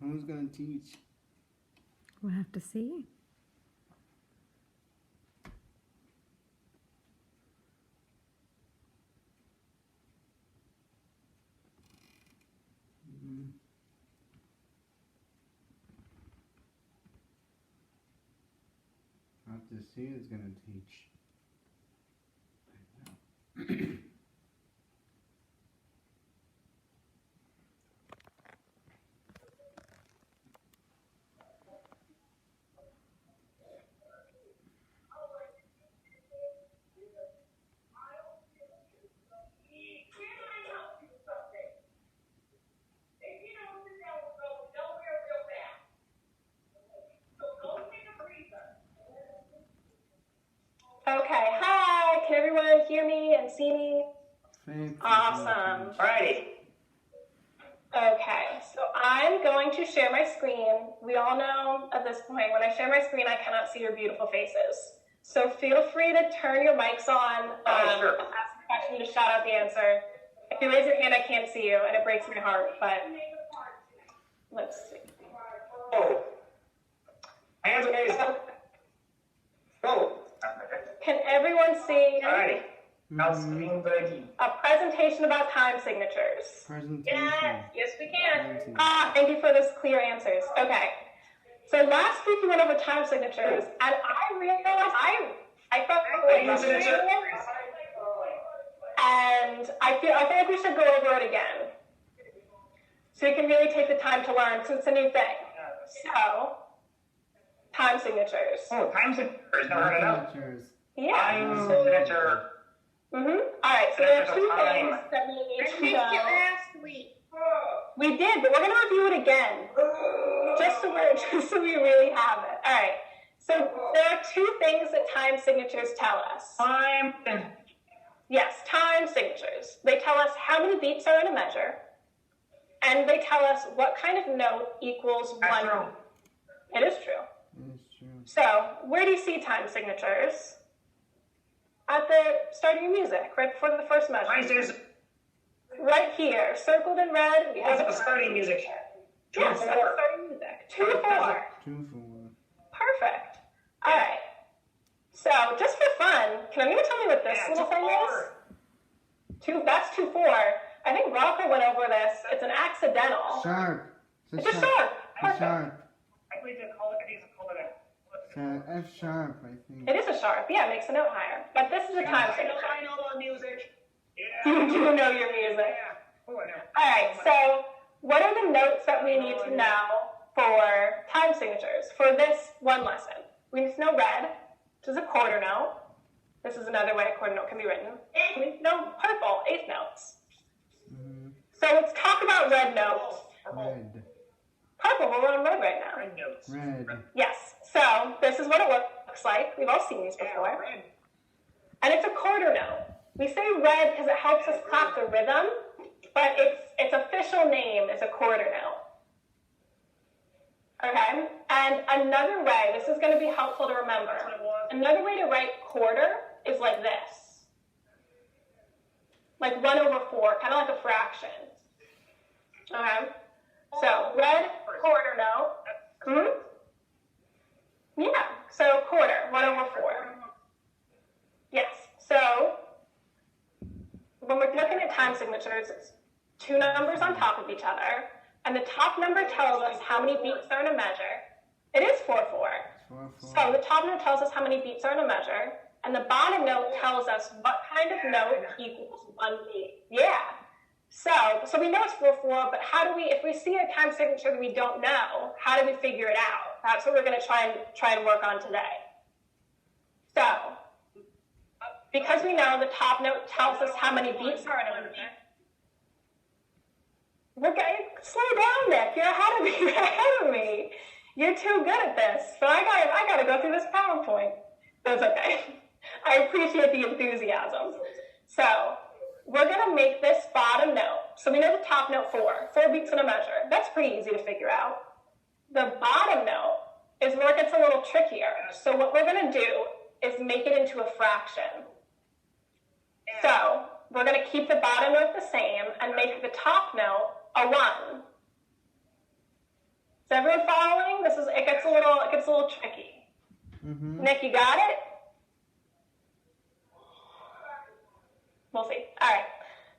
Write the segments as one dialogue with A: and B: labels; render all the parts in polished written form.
A: Who's going to teach?
B: We'll have to see.
A: I'll have to see who's going to teach.
C: Okay, hi, can everyone hear me and see me? Awesome.
D: Alrighty.
C: Okay, so I'm going to share my screen. We all know at this point, when I share my screen, I cannot see your beautiful faces. So feel free to turn your mics on,
D: Sure.
C: ask a question, to shout out the answer. If you raise your hand, I can't see you, and it breaks my heart, but let's see.
D: Oh. Hands raised. Oh.
C: Can everyone see
D: Alrighty. Now screen ready.
C: a presentation about time signatures?
A: Presentation.
C: Yes, we can.
A: Presentation.
C: Thank you for those clear answers. Okay. So last week we went over time signatures, and I realized I felt like and I feel like we should go over it again, so you can really take the time to learn, because it's a new thing. So, time signatures.
D: Oh, time signatures. Never heard of that.
A: Signatures.
C: Yeah.
D: Time signature.
C: All right. So there are two
D: Time.
C: things that we need to
E: I missed it
C: know.
E: last week.
C: We did, but we're going to review it again, just so we really have it. All right. So there are two things that time signatures tell us.
D: Time.
C: Yes, time signatures. They tell us how many beats are in a measure, and they tell us what kind of note equals
D: That's
C: one
D: true.
C: beat. It is true.
A: It's true.
C: So where do you see time signatures? At the start of your music, right before the first measure.
D: Time signatures.
C: Right here, circled in red, we have
D: That's the starting music.
C: Yes, that's starting music. 2 to 4.
A: 2 for 1.
C: Perfect. All right. So just for fun, can anyone tell me what this little thing is? That's 2-4. I think Rocco went over this. It's an accidental.
A: Sharp.
C: It's a sharp.
A: It's
C: Perfect.
A: sharp.
D: I believe they call it. I think it's called it.
A: It's F sharp, I think.
C: It is a sharp. Yeah, it makes a note higher. But this is a time signature.
D: I know about music.
C: You
D: Yeah.
C: do know your music.
D: Yeah. Oh, I know.
C: All right, so what are the notes that we need to know for time signatures for this one lesson? We need to know red, which is a quarter note. This is another way a quarter note can be written. We need to know purple, eighth notes. So let's talk about red notes.
A: Red.
C: Purple, we're on red right now.
D: Red notes.
A: Red.
C: Yes, so this is what it looks like. We've all seen these before.
D: Yeah, red.
C: And it's a quarter note. We say red because it helps us clap the rhythm, but its official name is a quarter note. Okay? And another way, this is going to be helpful to remember. Another way to write quarter is like this. Like 1/4, kind of like a fraction. Okay? So red, quarter note. Yeah, so quarter, 1/4. Yes, so when we're looking at time signatures, it's two numbers on top of each other, and the top number tells us how many beats are in a measure. It is 4/4.
A: 4 4.
C: So the top note tells us how many beats are in a measure, and the bottom note tells us what kind of note equals 1 beat. Yeah. So we know it's 4/4, but how do we, if we see a time signature that we don't know, how do we figure it out? That's what we're going to try and work on today. So, because we know the top note tells us how many beats are in a measure, slow down, Nick. You're ahead of me. You're ahead of me. You're too good at this. So I gotta go through this PowerPoint. That's okay. I appreciate the enthusiasm. So we're gonna make this bottom note. So we know the top note 4 beats in a measure. That's pretty easy to figure out. The bottom note is where it gets a little trickier. So what we're gonna do is make it into a fraction. So we're going to keep the bottom note the same and make the top note a 1. everyone following? It gets a little tricky.
A: Mm-hmm.
C: Nick, you got it? We'll see. All right.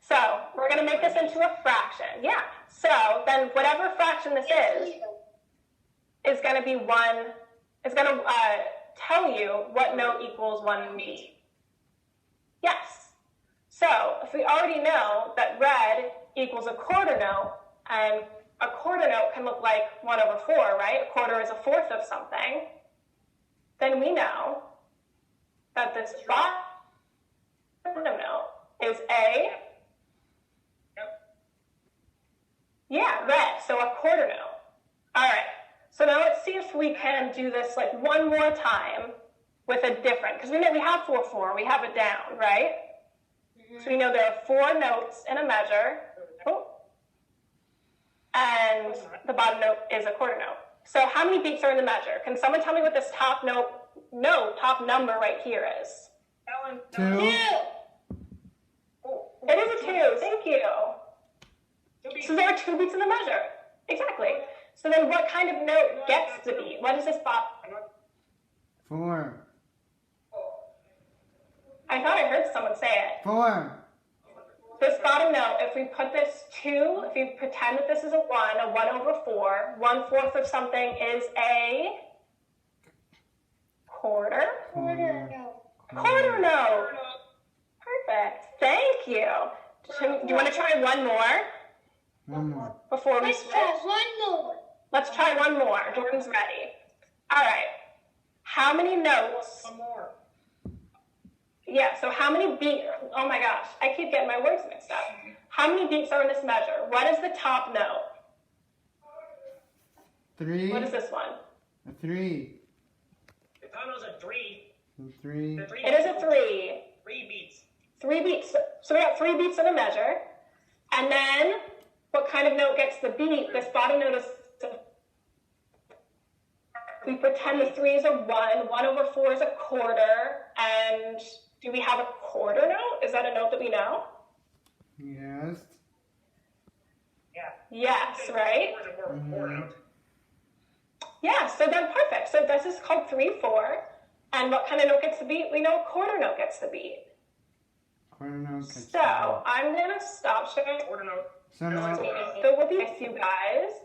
C: So we're going to make this into a fraction. Yeah. So then whatever fraction this is going to be one, is going to tell you what note equals one beat. Yes. So if we already know that red equals a quarter note, and a quarter note can look like 1/4, right? A quarter is a fourth of something. Then we know that this bottom note is A. Yeah, red. So a quarter note. All right. So now let's see if we can do this like one more time with a different, because we know we have 4/4. We have it down, right? So we know there are 4 notes in a measure. Oh. And the bottom note is a quarter note. So how many beats are in the measure? Can someone tell me what this top top number right here is?
D: Ellen.
A: 2.
C: It is a 2. Thank you.
D: 2 beats.
C: So there are 2 beats in the measure. Exactly. So then what kind of note gets the beat? What is this bottom?
A: 4.
C: I thought I heard someone say it.
A: 4.
C: This bottom note, if we put this 2, if we pretend that this is a 1/4, 1/4 of something is a quarter. Quarter note. Perfect. Thank you. Do you want to try one more
A: One more.
C: before we switch? Let's try one more. Jordan's ready. All right. How many notes?
D: One more.
C: Yeah, so how many beats? Oh my gosh, I keep getting my words mixed up. How many beats are in this measure? What is the top note?
A: 3.
C: What is this one?
A: A 3.
D: The top note's a 3.
A: A 3.
D: The 3
C: It is a 3.
D: 3 beats.
C: 3 beats. So we got 3 beats in a measure. And then what kind of note gets the beat? This bottom note is, we pretend the 3 is a 1, 1/4 is a quarter, and do we have a quarter note? Is that a note that we know?
A: Yes.
D: Yeah.
C: Yes, right?
A: Mhm.
C: Yeah, so then perfect. So this is called 3/4. And what kind of note gets the beat? We know a quarter note gets the beat.
A: Quarter note.
C: So I'm going to stop sharing.
D: Quarter note.
A: So now.
C: So we'll be with you guys.